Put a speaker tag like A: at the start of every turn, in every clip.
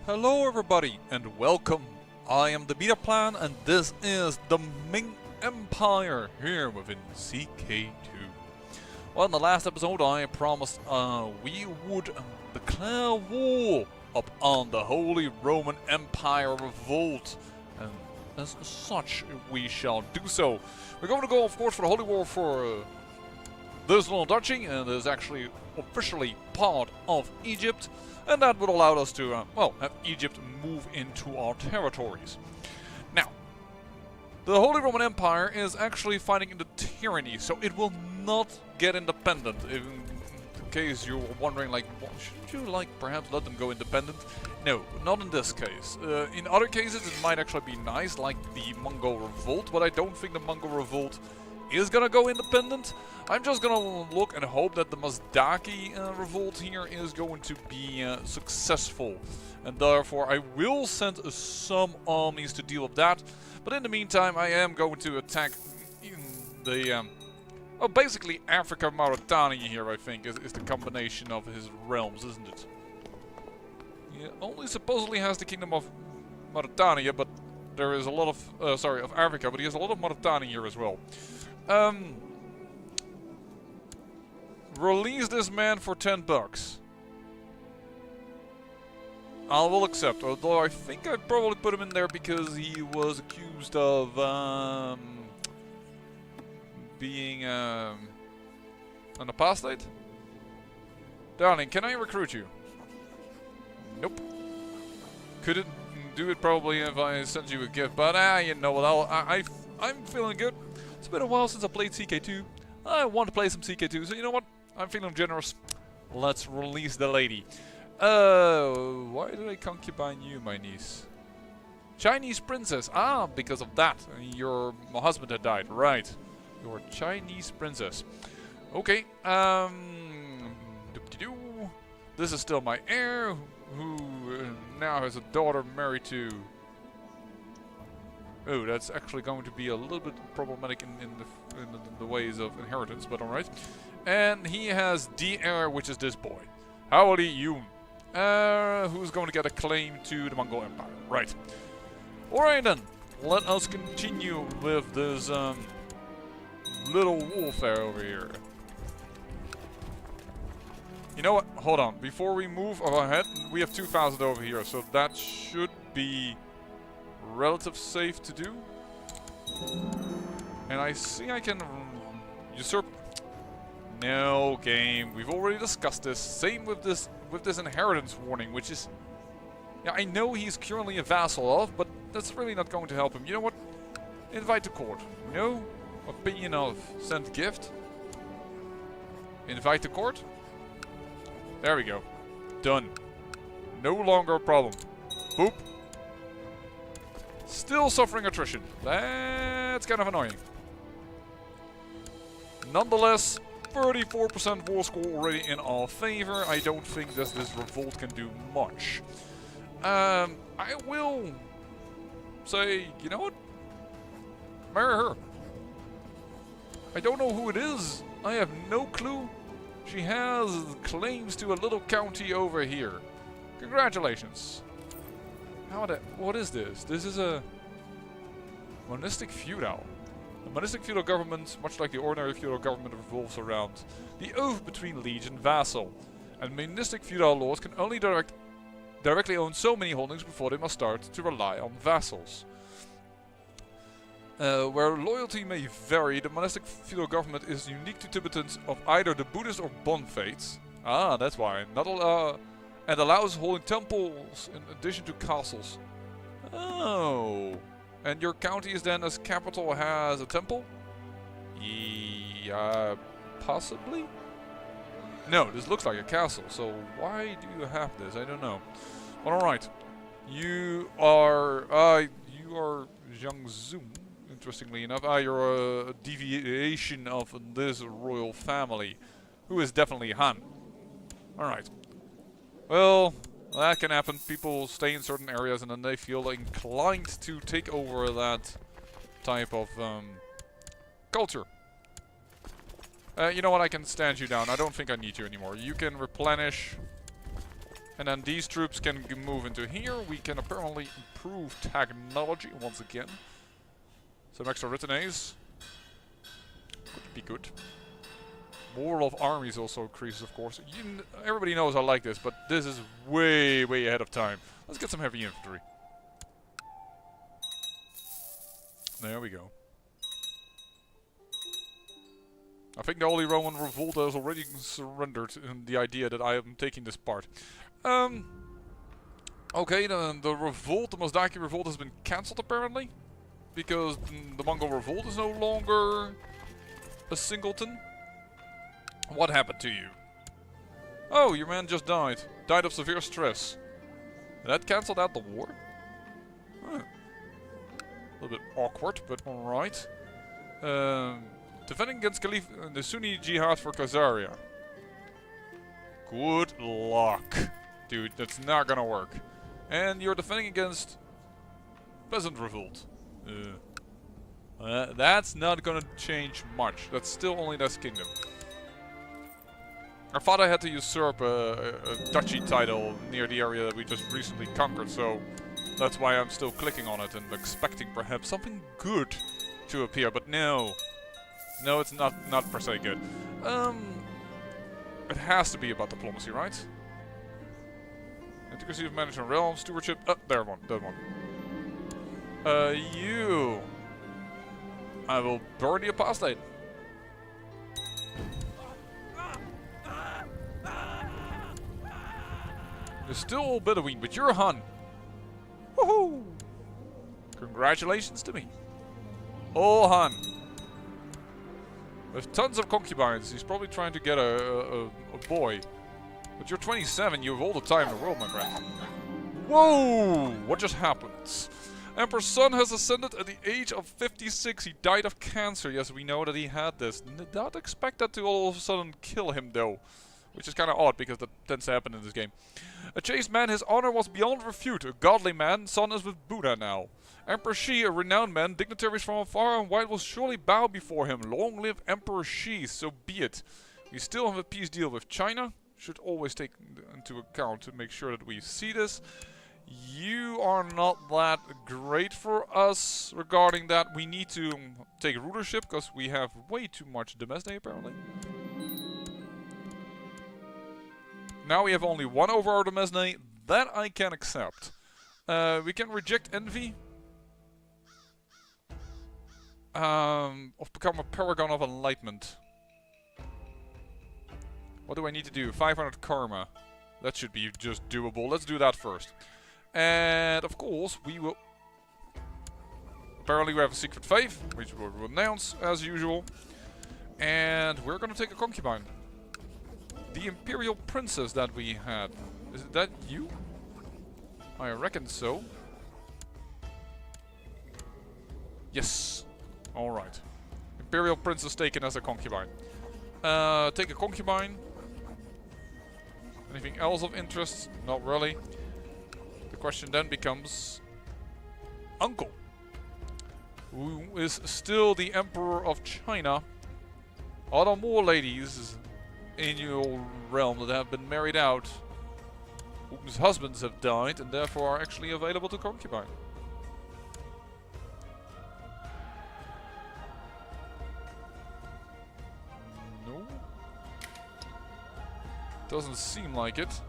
A: Hello everybody and welcome. I am the Beta Plan and this is the Ming Empire here within CK2. Well, in the last episode I promised we would declare war upon the Holy Roman Empire revolt, and as such we shall do so. We're going to go, of course, for the Holy War for this little duchy, and is actually officially part of Egypt. And that would allow us to, have Egypt move into our territories. Now, the Holy Roman Empire is actually fighting into tyranny, so it will not get independent. In case you were wondering, like, well, shouldn't you, like, perhaps let them go independent? No, not in this case. In other cases, it might actually be nice, like the Mongol Revolt, but I don't think the Mongol Revolt is gonna go independent. I'm just gonna look and hope that the Mazdaki revolt here is going to be successful, and therefore I will send some armies to deal with that. But in the meantime, I am going to attack in the basically Africa, Mauritania here. I think is the combination of his realms, isn't it? He only supposedly has the kingdom of Mauritania, but there is a lot of of Africa, but he has a lot of Mauritania here as well. Release this man for $10. I will accept, although I think I'd probably put him in there because he was accused of being an apostate. Darling, can I recruit you? Nope. Couldn't do it probably if I sent you a gift, but you know what, I'm feeling good. It's been a while since I played CK2. I want to play some CK2, so you know what? I'm feeling generous. Let's release the lady. Why did I concubine you, my niece? Chinese princess. Ah, because of that. Your husband had died. Right. You're a Chinese princess. Okay. Doop-de-doo. This is still my heir, who now has a daughter married to... Oh, that's actually going to be a little bit problematic in the ways of inheritance, but alright. And he has the heir, which is this boy. Howdy, Yoon. Who's going to get a claim to the Mongol Empire. Right. Alright then. Let us continue with this little warfare over here. You know what? Hold on. Before we move ahead, we have 2,000 over here, so that should be relative safe to do. And I see I can usurp. No, game. We've already discussed this. Same with this inheritance warning, which is... Yeah, I know he's currently a vassal of, but that's really not going to help him. You know what? Invite to court. No opinion of send gift. Invite to court. There we go. Done. No longer a problem. Boop. Still suffering attrition. That's kind of annoying. Nonetheless, 34% war score already in our favor. I don't think that this revolt can do much. I will say, you know what? Marry her. I don't know who it is. I have no clue. She has claims to a little county over here. Congratulations. What is this? This is a monistic feudal. The monistic feudal government, much like the ordinary feudal government, revolves around the oath between liege and vassal. And monistic feudal lords can only directly own so many holdings before they must start to rely on vassals. Where loyalty may vary, the monastic feudal government is unique to Tibetans of either the Buddhist or Bon faiths. Ah, that's why. And allows holding temples in addition to castles. Oh. And your county is then, as capital, has a temple? Yeah, possibly? No, this looks like a castle, so why do you have this? I don't know. But alright. You are Zhang Zoom, interestingly enough. You're a deviation of this royal family, who is definitely Han. Alright. Well, that can happen. People stay in certain areas and then they feel inclined to take over that type of culture. You know what? I can stand you down. I don't think I need you anymore. You can replenish And then these troops can move into here. We can apparently improve technology once again. Some extra retinues. Could be good. Moral of armies also increases, of course. Everybody knows I like this, but this is way, way ahead of time. Let's get some heavy infantry. There we go. I think the Holy Roman Revolt has already surrendered in the idea that I am taking this part. Okay, the revolt, the Mozdaki revolt has been cancelled apparently. Because the Mongol revolt is no longer a singleton. What happened to you? Oh, your man just died. Died of severe stress. That cancelled out the war? Huh. A little bit awkward, but alright. Defending against Caliph the Sunni Jihad for Khazaria. Good luck. Dude, that's not gonna work. And you're defending against Peasant Revolt. That's not gonna change much. That's still only this kingdom. I thought I had to usurp a duchy title near the area that we just recently conquered, so that's why I'm still clicking on it and expecting perhaps something good to appear, but no. No, it's not per se good. It has to be about diplomacy, right? Intricacy of management realm, stewardship. There one, that one. You. I will burn the apostate. You're still Bedouin, but you're a Hun. Woohoo! Congratulations to me. All Hun. With tons of concubines, he's probably trying to get a boy. But you're 27, you have all the time in the world, my friend. Whoa! What just happened? Emperor's son has ascended at the age of 56. He died of cancer. Yes, we know that he had this. Did not expect that to all of a sudden kill him, though. Which is kind of odd, because that tends to happen in this game. A chaste man, his honor was beyond refute. A godly man, son is with Buddha now. Emperor Shi, a renowned man, dignitaries from afar and wide will surely bow before him. Long live Emperor Shi, so be it. We still have a peace deal with China. Should always take into account to make sure that we see this. You are not that great for us regarding that. We need to take rulership because we have way too much demesne apparently. Now we have only one over our demesne. That I can accept. We can reject envy. Of become a paragon of enlightenment. What do I need to do? 500 karma. That should be just doable. Let's do that first. And of course we will... Apparently we have a secret faith, which we'll renounce as usual. And we're gonna take a concubine. The imperial princess that we had. Is that you? I reckon so. Yes. Alright. Imperial princess taken as a concubine. Take a concubine. Anything else of interest? Not really. The question then becomes... Uncle. Who is still the Emperor of China. Are there more ladies in your realm that have been married out, whose husbands have died and therefore are actually available to concubine? No? Doesn't seem like it.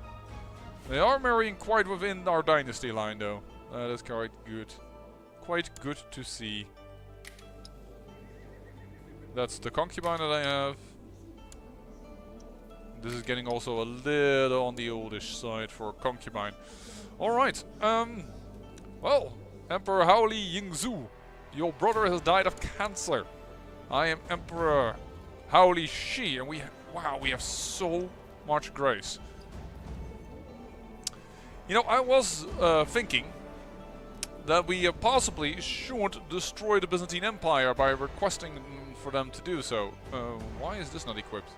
A: They are marrying quite within our dynasty line though. That is quite good. Quite good to see. That's the concubine that I have. This is getting also a little on the oldish side for concubine. Alright, well, Emperor Haoli Yingzhu, your brother has died of cancer. I am Emperor Haoli Shi, and wow, we have so much grace. You know, I was thinking that we possibly should destroy the Byzantine Empire by requesting for them to do so. Why is this not equipped?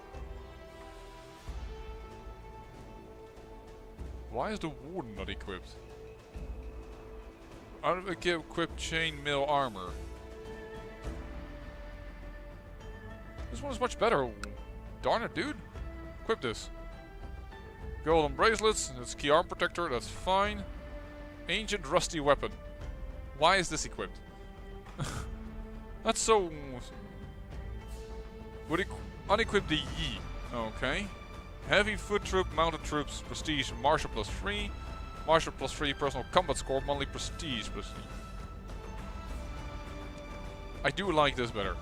A: Why is the Warden not equipped? How do I get equipped chainmail armor? This one is much better. Darn it, dude. Equip this. Golden bracelets. That's key arm protector. That's fine. Ancient rusty weapon. Why is this equipped? That's so... Would unequip the Yi. Okay. Heavy foot troop, mounted troops, prestige, martial +3. Martial +3, personal combat score, monthly prestige +3. I do like this better.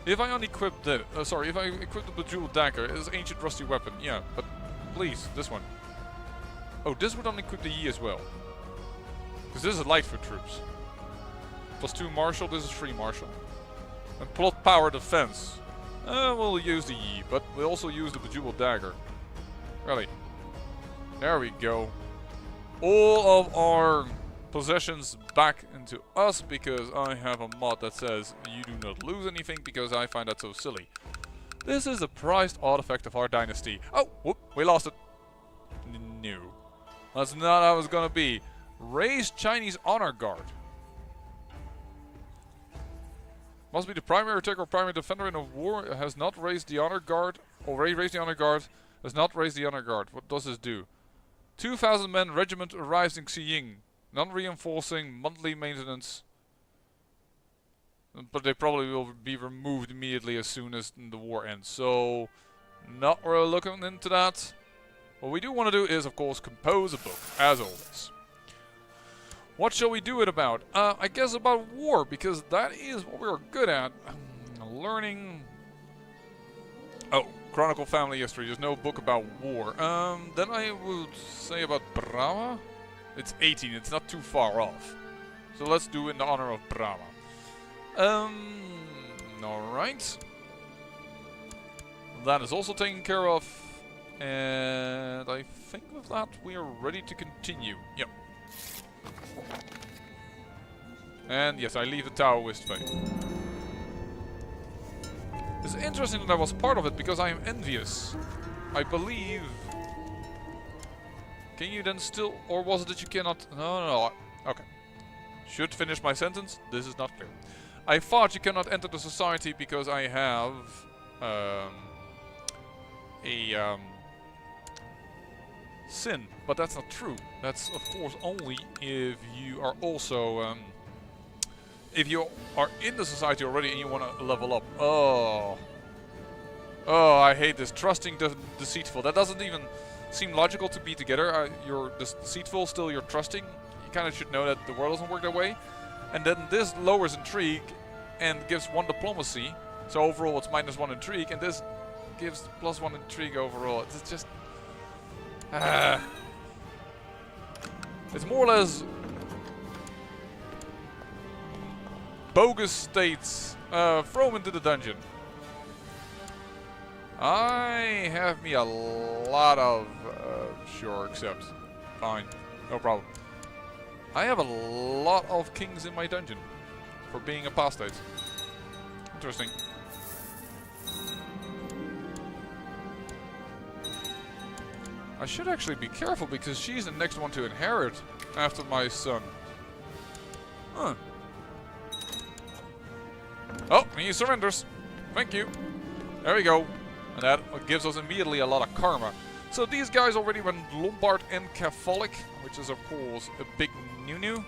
A: If I unequip the... sorry, if I equip the bejeweled dagger, it's ancient rusty weapon. Yeah, but please, this one. Oh, this would unequip the Yi as well. Because this is light foot troops. +2 martial, this is 3 martial. And plot power defense. We'll use the Yi, but we'll also use the bejeweled dagger. Really. There we go. All of our possessions back into us because I have a mod that says you do not lose anything because I find that so silly. This is a prized artifact of our dynasty. Oh, whoop, we lost it. No. That's not how it's gonna be. Raise Chinese honor guard. Must be the primary attacker or primary defender in a war. Has not raised the honor guard. Already raised the honor guard. Has not raised the honor guard. What does this do? 2,000 men regiment arrives in Xiying. Non-reinforcing monthly maintenance. But they probably will be removed immediately as soon as the war ends. So, not really looking into that. What we do want to do is, of course, compose a book, as always. What shall we do it about? I guess about war, because that is what we're good at. Learning... Oh, Chronicle Family History. There's no book about war. Then I would say about Brahma. It's 18. It's not too far off. So let's do in the honor of Brahma. Alright. That is also taken care of. And I think with that we are ready to continue. Yep. And yes, I leave the Tower Westway. It's interesting that I was part of it because I am envious. I believe... Can you then still... Or was it that you cannot... No. Okay. Should finish my sentence. This is not clear. I thought you cannot enter the society because I have... sin. But that's not true. That's of course only if you are also... if you are in the society already and you want to level up. Oh, I hate this. Trusting deceitful. That doesn't even seem logical to be together. You're deceitful, still you're trusting. You kind of should know that the world doesn't work that way. And then this lowers intrigue and gives 1 diplomacy. So overall it's -1 intrigue. And this gives +1 intrigue overall. It's just... it's more or less... bogus states. Throw him into the dungeon. I have me a lot of... sure, accept. Fine. No problem. I have a lot of kings in my dungeon. For being apostate. Interesting. I should actually be careful because she's the next one to inherit after my son. Huh. Oh, he surrenders. Thank you. There we go. And that gives us immediately a lot of karma. So these guys already went Lombard and Catholic, which is of course a big new.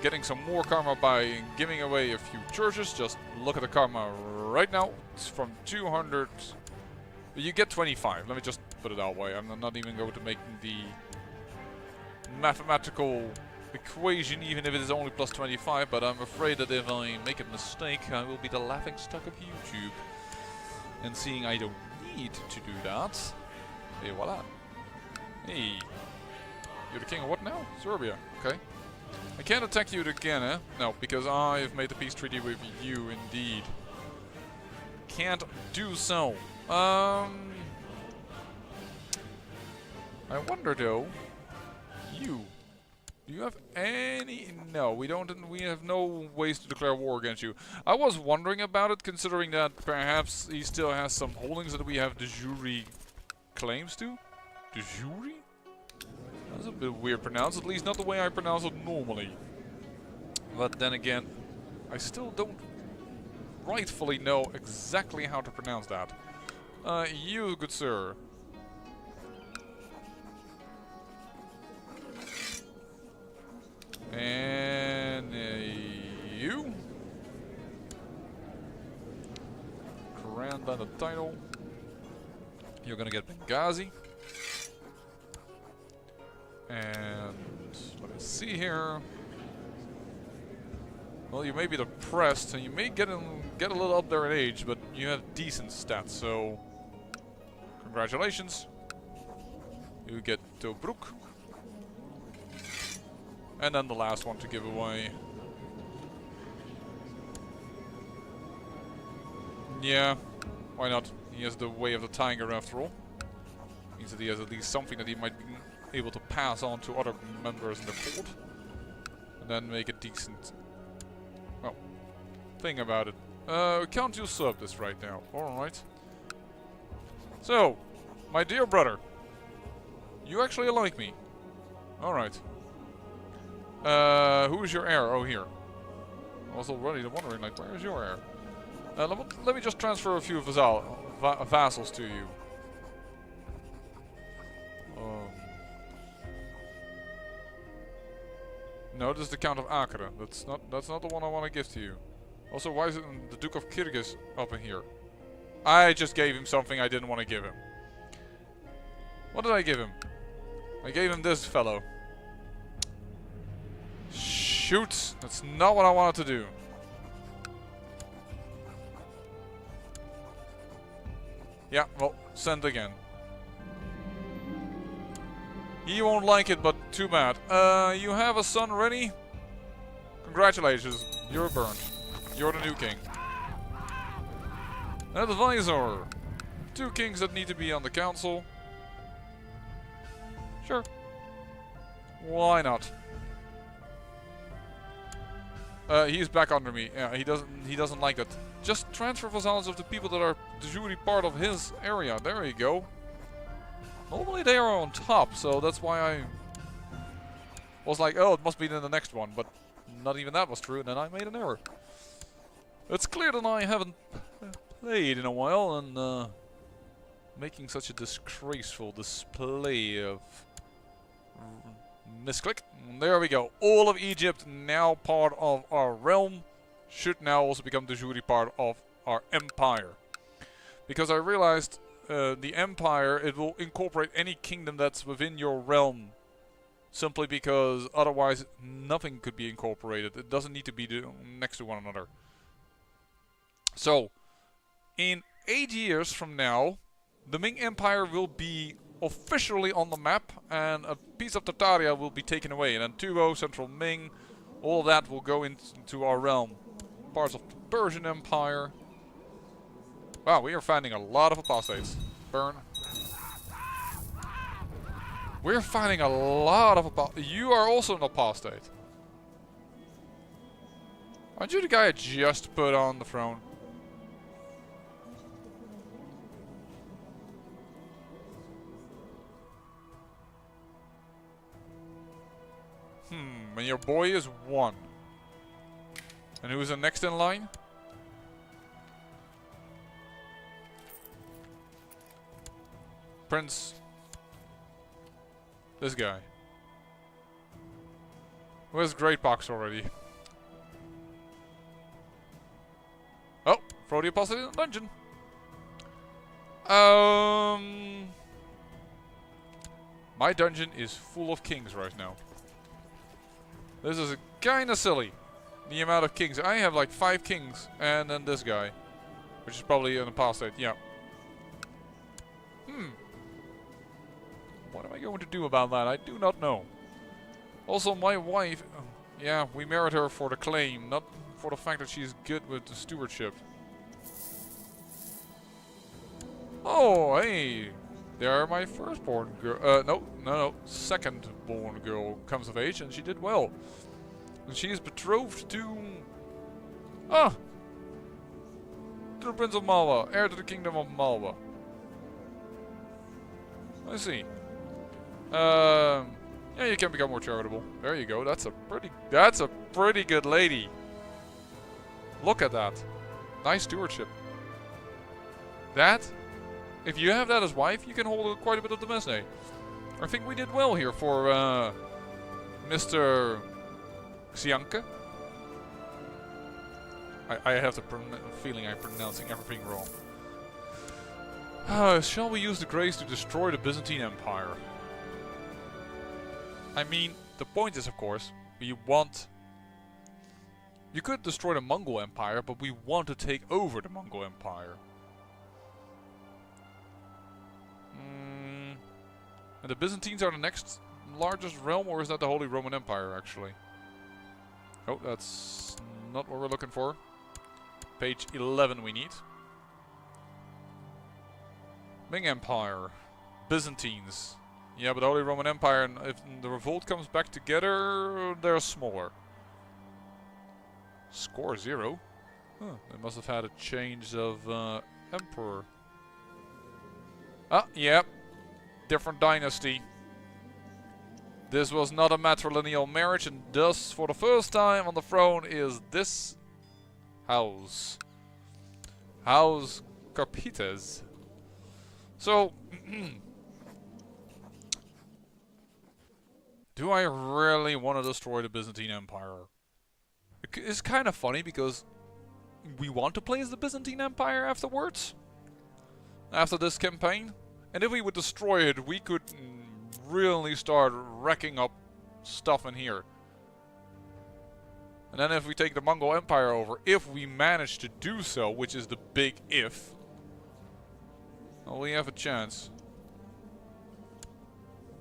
A: Getting some more karma by giving away a few churches. Just look at the karma right now. It's from 200... You get 25. Let me just put it that way. I'm not even going to make the mathematical equation, even if it is only +25. But I'm afraid that if I make a mistake, I will be the laughingstock of YouTube. And seeing I don't need to do that, hey, voila. Hey, you're the king of what now? Serbia. Okay. I can't attack you again, eh? No, because I've made the peace treaty with you, indeed. Can't do so. I wonder though. Do you have any? No, we don't. We have no ways to declare war against you. I was wondering about it, considering that perhaps he still has some holdings that we have de jure claims to. De jure? That's a bit weird pronounced. At least not the way I pronounce it normally. But then again, I still don't rightfully know exactly how to pronounce that. You, good sir. then the title. You're gonna get Benghazi. And let me see here. Well, you may be depressed, and you may get a little up there in age, but you have decent stats, so congratulations. You get Tobruk. And then the last one to give away. Yeah, why not? He has the way of the tiger after all. Means that he has at least something that he might be able to pass on to other members in the court. And then make a decent, well, thing about it. Can't you serve this right now? Alright. So, my dear brother. You actually like me. Alright. Who's your heir? Oh, here. I was already wondering, like, where's your heir? Let me just transfer a few vassals to you. No, this is the Count of Akra. That's not the one I want to give to you. Also, why is it the Duke of Kyrgyz up in here? I just gave him something I didn't want to give him. What did I give him? I gave him this fellow. Shoot! That's not what I wanted to do. Yeah, well, send again. He won't like it, but too bad. You have a son ready? Congratulations, you're burnt. You're the new king. Advisor. 2 kings that need to be on the council. Sure. Why not? He's back under me. Yeah, he doesn't like that. Just transfer vassals of the people that are de jure part of his area. There you go. Normally they are on top, so that's why I was like, oh, it must be in the next one. But not even that was true, and then I made an error. It's clear that I haven't played in a while, and making such a disgraceful display of misclick. There we go. All of Egypt now part of our realm should now also become de jure part of our empire. Because I realized the empire, it will incorporate any kingdom that's within your realm. Simply because otherwise nothing could be incorporated. It doesn't need to be next to one another. So, in 8 years from now, the Ming Empire will be officially on the map, and a piece of Tartaria will be taken away. And then Tuo, Central Ming, all of that will go into our realm. Parts of the Persian Empire. Wow, we are finding a lot of apostates. Burn. We're finding a lot of apostates. You are also an apostate. Aren't you the guy I just put on the throne? And your boy is 1. And who's the next in line? Prince. This guy. Who has Great Box already? Oh, throw the apostate in the dungeon. My dungeon is full of kings right now. This is kinda silly. The amount of kings. I have like 5 kings. And then this guy. Which is probably an apostate. Yeah. What am I going to do about that? I do not know. Also, my wife... yeah, we married her for the claim. Not for the fact that she's good with the stewardship. Oh, hey. There my firstborn girl... no. Second-born girl comes of age, and she did well. And she is betrothed to... to the Prince of Malwa. Heir to the Kingdom of Malwa. I see. Yeah, you can become more charitable. There you go. That's a pretty good lady. Look at that. Nice stewardship. That, if you have that as wife, you can hold quite a bit of the dynasty. I think we did well here for Mr. Xianke. I have the feeling I'm pronouncing everything wrong. Shall we use the grace to destroy the Byzantine Empire? I mean, the point is, of course, we want... You could destroy the Mongol Empire, but we want to take over the Mongol Empire. And the Byzantines are the next largest realm, or is that the Holy Roman Empire, actually? Oh, that's not what we're looking for. Page 11 we need. Ming Empire. Byzantines. Yeah, but the Holy Roman Empire, if the revolt comes back together, they're smaller. Score 0? Huh, they must have had a change of emperor. Ah, yep. Different dynasty. This was not a matrilineal marriage, and thus, for the first time on the throne, is this house. House Carpites. So, do I really want to destroy the Byzantine Empire? It's kind of funny because we want to play as the Byzantine Empire afterwards. After this campaign. And if we would destroy it, we could really start wrecking up stuff in here. And then if we take the Mongol Empire over, if we manage to do so, which is the big if, well, we have a chance.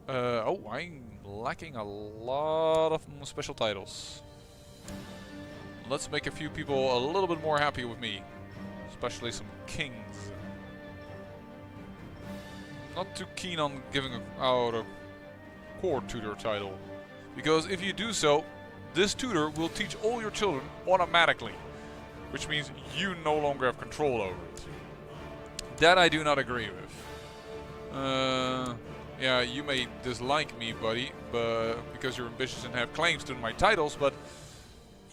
A: Oh, I'm lacking a lot of special titles. Let's make a few people a little bit more happy with me. Especially some kings. Not too keen on giving out a court tutor title. Because if you do so, this tutor will teach all your children automatically. Which means you no longer have control over it. That I do not agree with. Yeah, you may dislike me, buddy, but because you're ambitious and have claims to my titles, but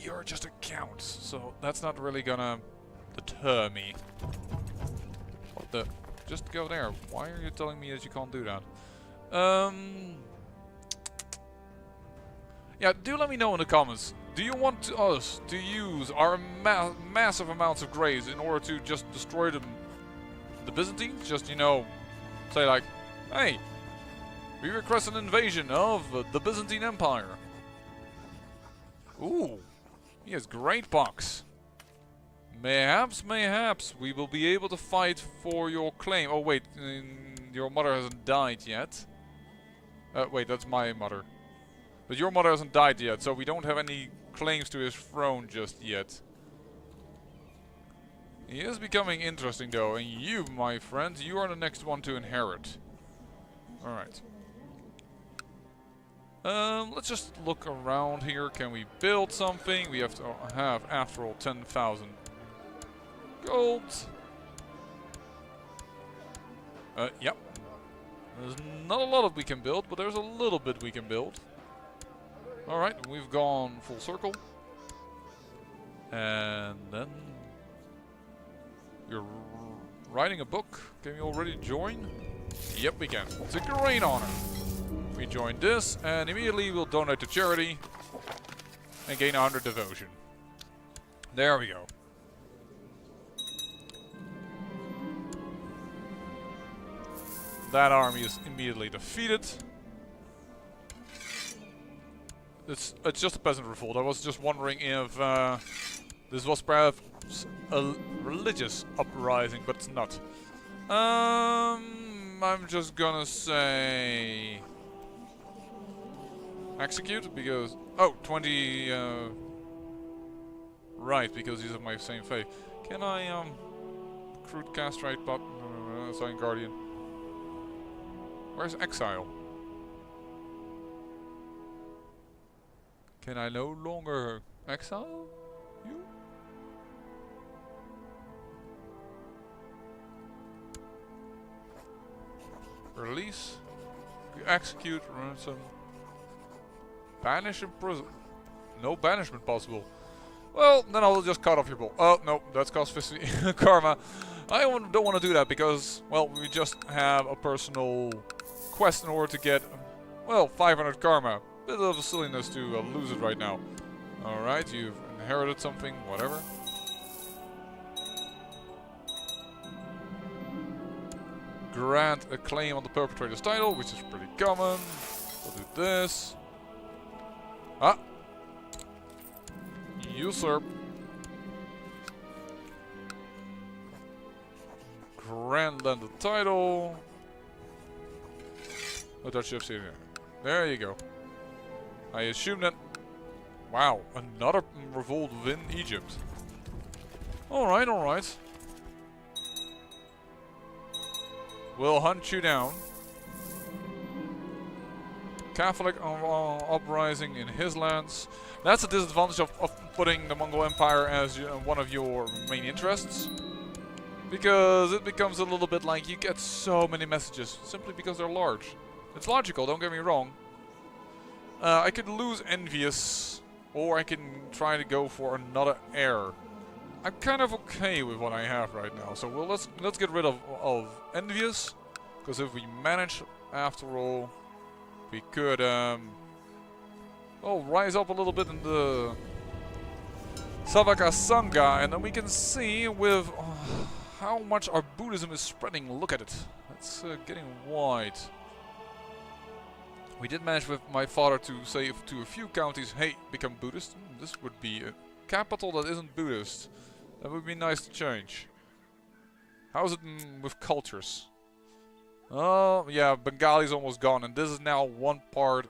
A: you're just a count, so that's not really gonna deter me. What the... Just go there. Why are you telling me that you can't do that? Yeah, do let me know in the comments. Do you want us to use our massive amounts of graves in order to just destroy the Byzantines? Just, you know, say like, hey, we request an invasion of the Byzantine Empire. Ooh, he has great box. Mayhaps, we will be able to fight for your claim. Oh wait, your mother hasn't died yet. Wait, that's my mother. But your mother hasn't died yet, so we don't have any claims to his throne just yet. He is becoming interesting though, and you, my friend, you are the next one to inherit. Alright. Let's just look around here. Can we build something? We have to have, after all, 10,000 gold. Yep. There's not a lot of we can build, but there's a little bit we can build. Alright, we've gone full circle. And then... You're writing a book. Can we already join? Yep, we can. It's a great honor. We join this, and immediately we'll donate to charity. And gain 100 devotion. There we go. That army is immediately defeated. It's just a peasant revolt. I was just wondering if this was perhaps a religious uprising, but it's not. I'm just gonna say execute because 20. Right, because these are my same faith. Can I recruit castrate but sign guardian? Where's exile? Can I no longer exile you? Release. Execute. Ransom. Banish in prison. No banishment possible. Well, then I'll just cut off your bowl. Oh, no. That's cost 50 karma. I don't want to do that because, well, we just have a personal quest in order to get, well, 500 karma. Bit of a silliness to lose it right now. Alright, you've inherited something, whatever. grant a claim on the perpetrator's title, which is pretty common. We'll do this. Ah! Usurp. Grant them the title. Oh, Dutch ships here. There you go. I assume that... Wow, another revolt within Egypt. Alright, alright. We'll hunt you down. Catholic uprising in his lands. That's a disadvantage of putting the Mongol Empire as one of your main interests. Because it becomes a little bit like you get so many messages simply because they're large. It's logical, don't get me wrong. I could lose Envious, or I can try to go for another heir. I'm kind of okay with what I have right now, so let's get rid of Envious, because if we manage, after all, we could rise up a little bit in the Savaka Sangha, and then we can see with how much our Buddhism is spreading. Look at it, it's getting wide. We did manage with my father to say to a few counties, hey, become Buddhist. This would be a capital that isn't Buddhist. That would be nice to change. How's it with cultures? Oh, yeah, Bengali's almost gone, and this is now one part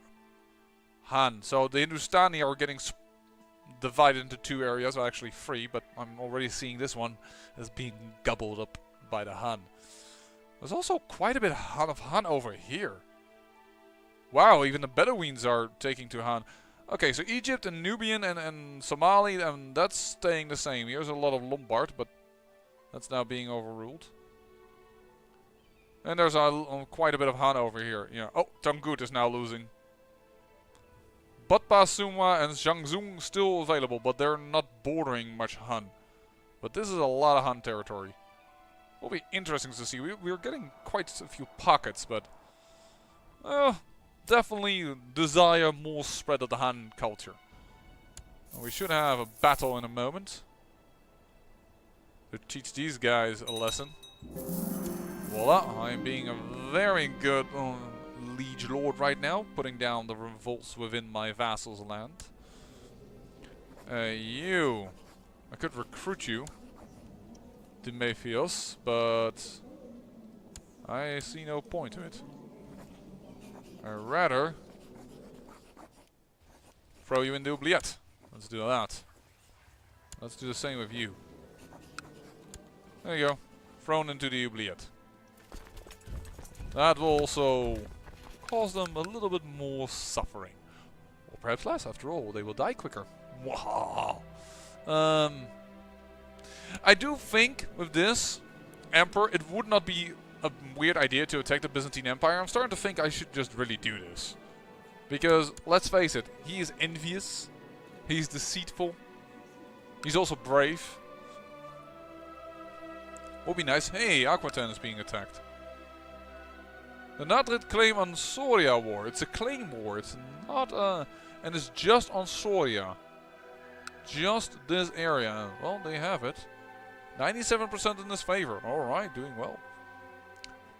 A: Han. So the Hindustani are getting divided into two areas, or actually three, but I'm already seeing this one as being gobbled up by the Han. There's also quite a bit of Han over here. Wow, even the Bedouins are taking to Han. Okay, so Egypt and Nubian and Somali, and that's staying the same. Here's a lot of Lombard, but that's now being overruled. And there's quite a bit of Han over here. Yeah. Oh, Tangut is now losing. Batpa, Sumwa and Jiangzhou still available, but they're not bordering much Han. But this is a lot of Han territory. Will be interesting to see. We're getting quite a few pockets, but... definitely desire more spread of the Han culture. We should have a battle in a moment to teach these guys a lesson. Voila, I am being a very good liege lord right now, putting down the revolts within my vassal's land. I could recruit you, Demetrios, but I see no point to it. I'd rather throw you in the oubliette. Let's do that. Let's do the same with you. There you go. Thrown into the oubliette. That will also cause them a little bit more suffering. Or perhaps less, after all. They will die quicker. Wow. I do think with this Emperor, it would not be a weird idea to attack the Byzantine Empire. I'm starting to think I should just really do this. Because, let's face it, he is envious, he's deceitful, he's also brave. Would be nice. Hey, Aquitaine is being attacked. The Nadrid claim on Soria war. It's a claim war, it's not and it's just on Soria. Just this area. Well, they have it. 97% in his favor. Alright, doing well.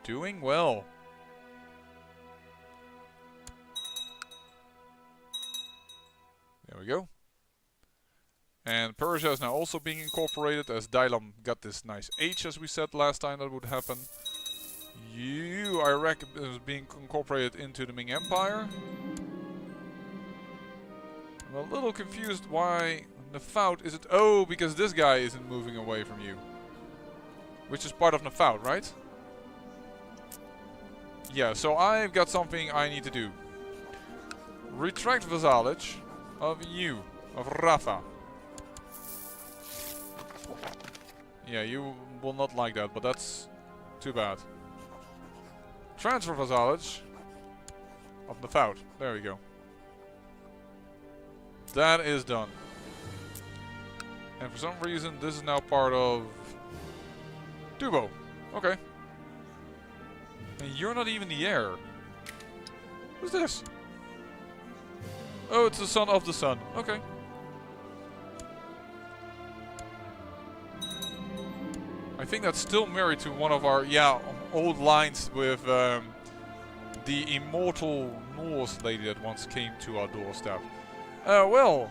A: Doing well. There we go. And Persia is now also being incorporated, as Dailam got this nice H, as we said last time that would happen. You, I reckon, is being incorporated into the Ming Empire. I'm a little confused why Nefaut is it. Oh, because this guy isn't moving away from you. Which is part of Nefaut, right? Yeah, so I've got something I need to do. Retract vassalage of you, of Rafa. Yeah, you will not like that, but that's too bad. Transfer vassalage of Nefaut. There we go. That is done. And for some reason, this is now part of Dubo. Okay. And you're not even the heir. Who's this? Oh, it's the son of the son. Okay. I think that's still married to one of our... Yeah, old lines with the immortal Norse lady that once came to our doorstep. Well,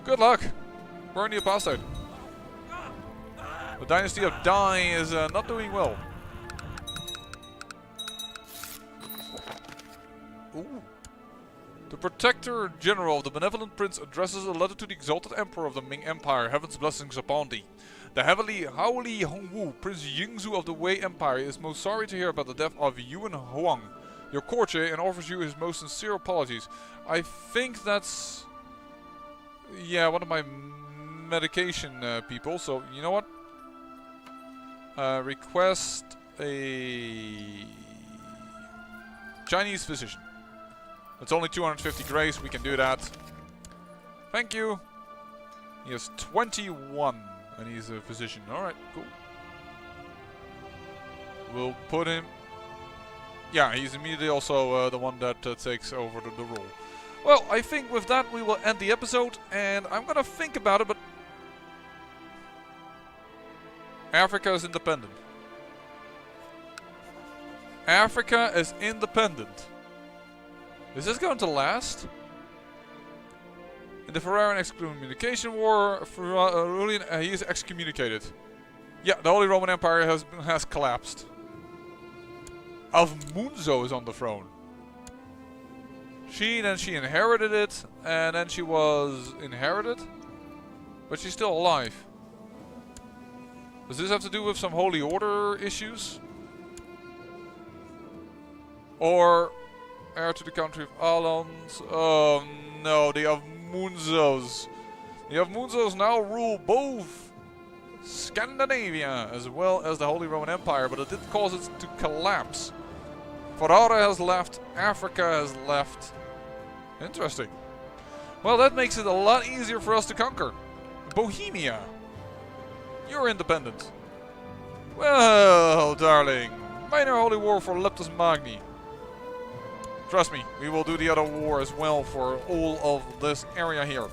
A: good luck. Burn the apostate. The dynasty of Dai is not doing well. Ooh. The Protector General of the Benevolent Prince addresses a letter to the Exalted Emperor of the Ming Empire. Heaven's blessings upon thee. The heavily Haoli Hongwu, Prince Yingzhu of the Wei Empire, is most sorry to hear about the death of Yuan Huang, your courtier, and offers you his most sincere apologies. I think that's... yeah, one of my medication people, so you know what? Request a Chinese physician. It's only 250 grace, we can do that. Thank you. He has 21 and he's a physician. Alright, cool. We'll put him... yeah, he's immediately also the one that takes over the role. Well, I think with that we will end the episode, and I'm gonna think about it, but... Africa is independent. Africa is independent. Is this going to last? In the Ferrarian excommunication war, he is excommunicated. Yeah, the Holy Roman Empire has collapsed. Alfonso is on the throne. She inherited it, and then she was inherited, but she's still alive. Does this have to do with some Holy Order issues? Or heir to the country of Alans? Oh no, the Avmunzos. The Avmunzos now rule both Scandinavia as well as the Holy Roman Empire, but it did cause it to collapse. Ferrara has left, Africa has left. Interesting. Well, that makes it a lot easier for us to conquer. Bohemia. You're independent. Well, darling. Minor holy war for Leptus Magni. Trust me, we will do the other war as well for all of this area here.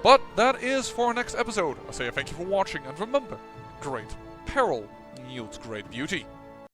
A: But that is for our next episode. I say thank you for watching, and remember, great peril yields great beauty.